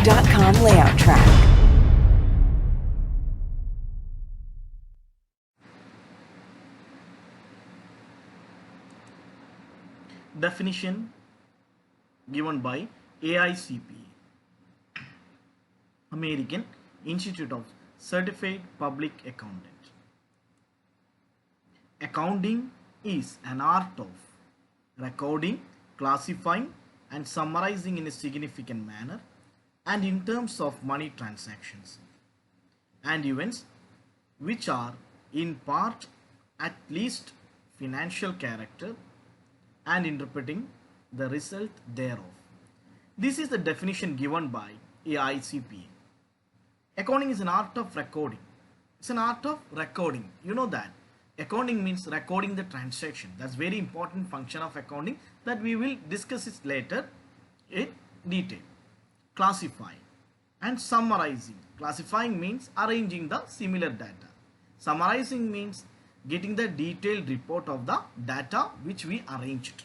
Inc.com layout track. Definition given by AICP, American Institute of Certified Public Accountant. Accounting is an art of recording, classifying and summarizing in a significant manner and in terms of money transactions and events which are in part at least financial character and interpreting the result thereof. This is the definition given by AICPA. Accounting is an art of recording. It's an art of recording. You know that. Accounting means recording the transaction. That's very important function of accounting that we will discuss it later in detail. Classifying and summarizing. Classifying means arranging the similar data. Summarizing means getting the detailed report of the data which we arranged.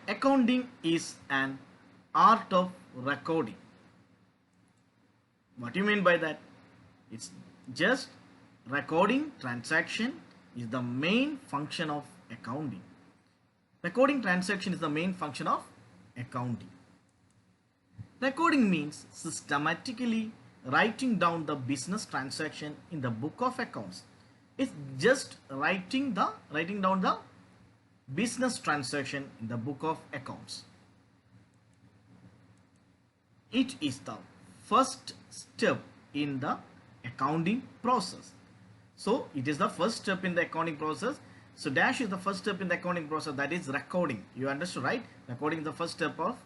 Accounting is an art of recording. What do you mean by that? It's just recording transaction is the main function of accounting. Recording transaction is the main function of accounting. Recording means systematically writing down the business transaction in the book of accounts. It's just writing down the business transaction in the book of accounts. It is the first step in the accounting process. So it is the first step in the accounting process. So dash is the first step in the accounting process, that is recording. You understood, right? Recording is the first step of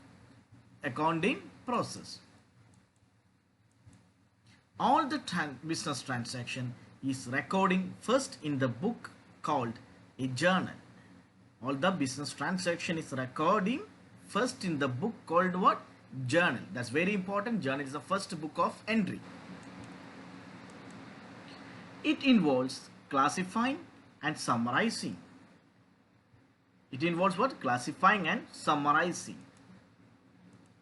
accounting process. All the business transaction is recording first in the book called a journal. All the business transaction is recording first in the book called what? Journal. That's very important. Journal is the first book of entry. It involves classifying and summarizing. It involves what? Classifying and summarizing.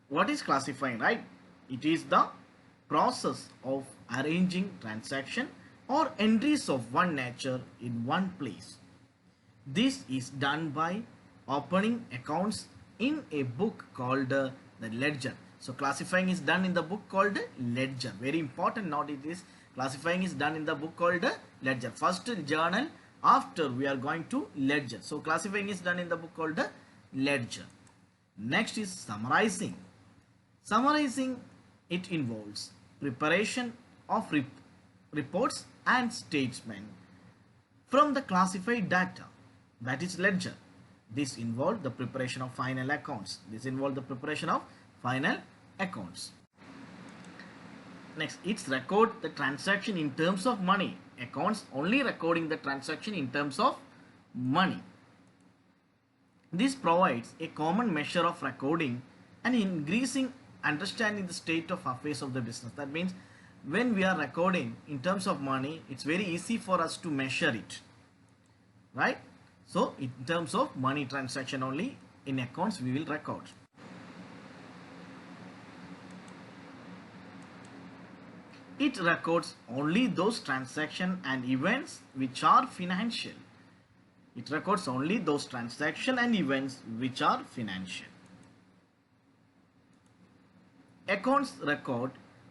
What is classifying, right? It is the process of arranging transaction or entries of one nature in one place. This is done by opening accounts in a book called the ledger. So classifying is done in the book called ledger. Very important note it is. Classifying is done in the book called ledger. First journal, after we are going to ledger. So classifying is done in the book called ledger. Next is summarizing. Summarizing, it involves preparation of reports and statements from the classified data, that is ledger. This involves the preparation of final accounts. Next, it's record the transaction in terms of money. Accounts only recording the transaction in terms of money. This provides a common measure of recording and increasing understanding the state of affairs of the business. That means when we are recording in terms of money, it's very easy for us to measure it, right? So in terms of money transaction only in accounts we will record. It records only those transactions and events which are financial. It records only those transactions and events which are financial. Accounts record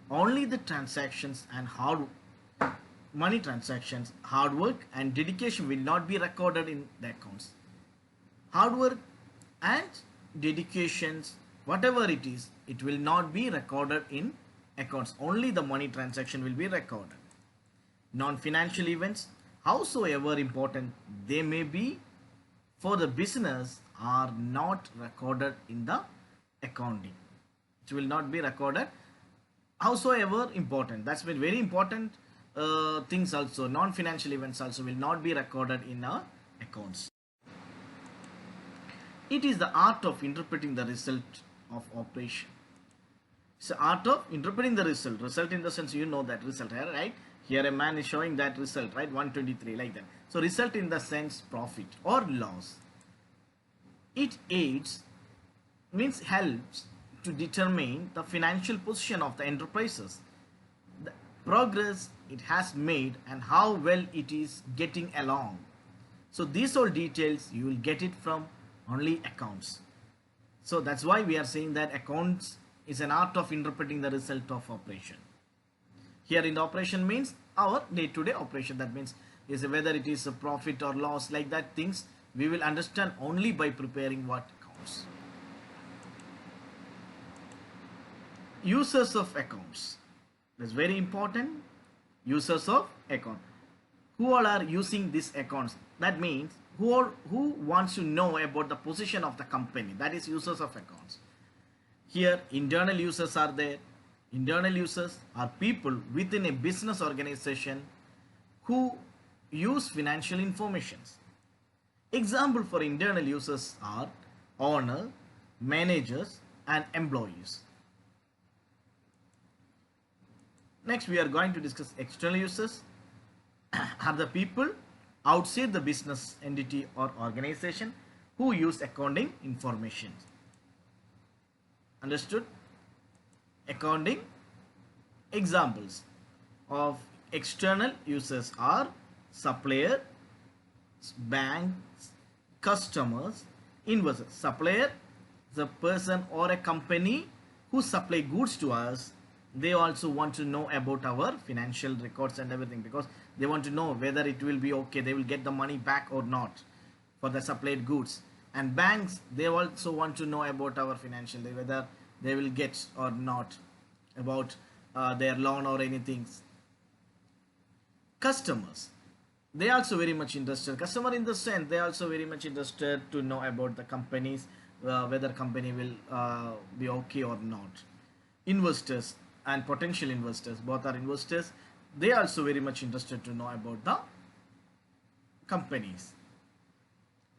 only the transactions and money transactions. Hard work and dedication will not be recorded in the accounts. Hard work and dedications, whatever it is, it will not be recorded in accounts. Only the money transaction will be recorded. Non-financial events, howsoever important they may be for the business, are not recorded in the accounting. It will not be recorded howsoever important. That's been very important things also. Non-financial events also will not be recorded in our accounts. It is the art of interpreting the result of operation. It's the art of interpreting the result. Result in the sense, you know that result here, right? Here a man is showing that result, right? 123, like that. So result in the sense profit or loss. It aids means helps to determine the financial position of the enterprises, the progress it has made, and how well it is getting along. So these all details you will get it from only accounts. So that's why we are saying that accounts is an art of interpreting the result of operation. Here in the operation means our day-to-day operation. That means is whether it is a profit or loss, like that things we will understand only by preparing what accounts. Users of accounts. That's very important. Users of account. Who all are using these accounts? That means who wants to know about the position of the company. That is users of accounts. Here internal users are there. Internal users are people within a business organization who use financial informations. Example for internal users are owner, managers and employees. Next we are going to discuss external users. Are the people outside the business entity or organization who use accounting information. Understood? Accounting examples of external users are supplier, banks, customers, investors. Supplier is a person or a company who supply goods to us. They also want to know about our financial records and everything, because they want to know whether it will be okay, they will get the money back or not for the supplied goods. And banks, they also want to know about our financial, whether they will get or not about their loan or anything. Customers, they also very much interested. Customer in the sense, they also very much interested to know about the companies, whether company will be okay or not. Investors and potential investors, both are investors, they also very much interested to know about the companies.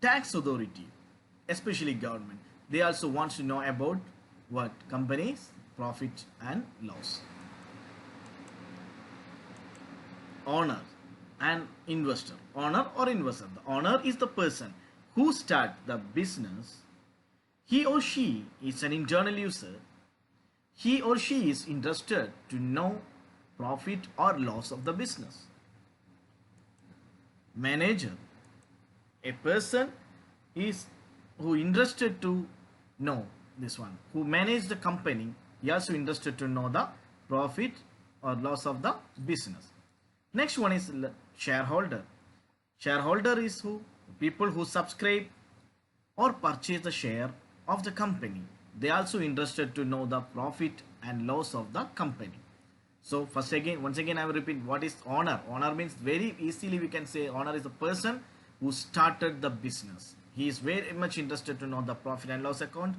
Tax authority, especially government, they also want to know about what companies, profit and loss. Owner and investor. Owner or investor, the owner is the person who start the business. He or she is an internal user. He or she is interested to know profit or loss of the business. Manager, a person is who interested to know this one, who manage the company. He also interested to know the profit or loss of the business. Next one is shareholder. Shareholder is who? People who subscribe or purchase the share of the company. They also interested to know the profit and loss of the company. So once again I will repeat, what is owner? Owner means very easily we can say owner is the person who started the business. He is very much interested to know the profit and loss account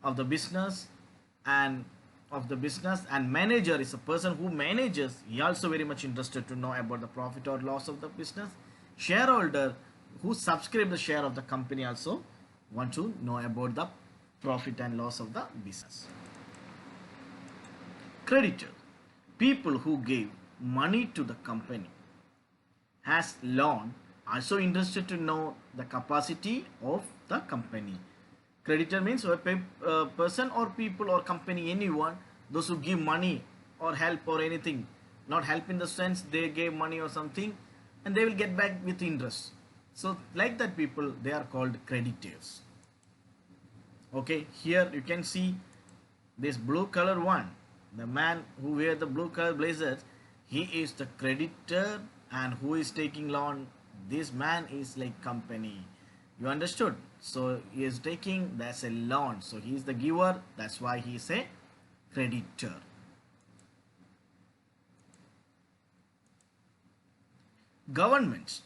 of the business and manager is a person who manages. He also very much interested to know about the profit or loss of the business. Shareholder, who subscribe the share of the company, also want to know about the profit and loss of the business. Creditor, people who gave money to the company as loan, also interested to know the capacity of the company. Creditor means a person or people or company, anyone, those who give money or help or anything. Not help in the sense they gave money or something and they will get back with interest. So like that people, they are called creditors. Okay, here you can see this blue color one. The man who wear the blue color blazer, he is the creditor, and who is taking loan, this man is like company. You understood? So he is taking, that's a loan. So he is the giver, that's why he is a creditor. Government.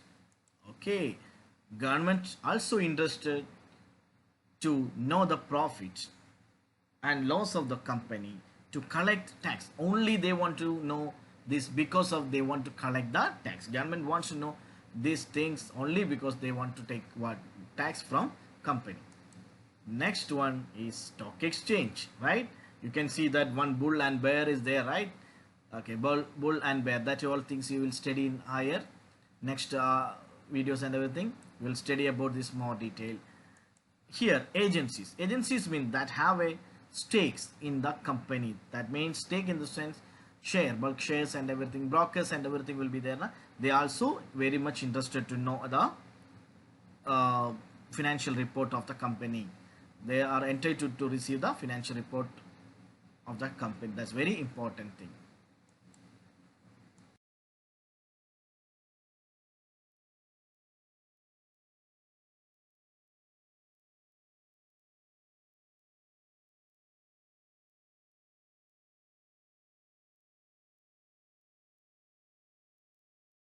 Okay, government also interested to know the profit and loss of the company, to collect tax. Only they want to know this because of they want to collect the tax. Government wants to know these things only because they want to take what tax from company. Next one is stock exchange, right? You can see that one bull and bear is there, right? Okay, bull and bear, that all things you will study in higher next videos and everything. We'll study about this more detail. here agencies mean that have a stakes in the company. That means stake in the sense share, bulk shares and everything, brokers and everything will be there na? They also very much interested to know the financial report of the company. They are entitled to receive the financial report of the company. That's very important thing.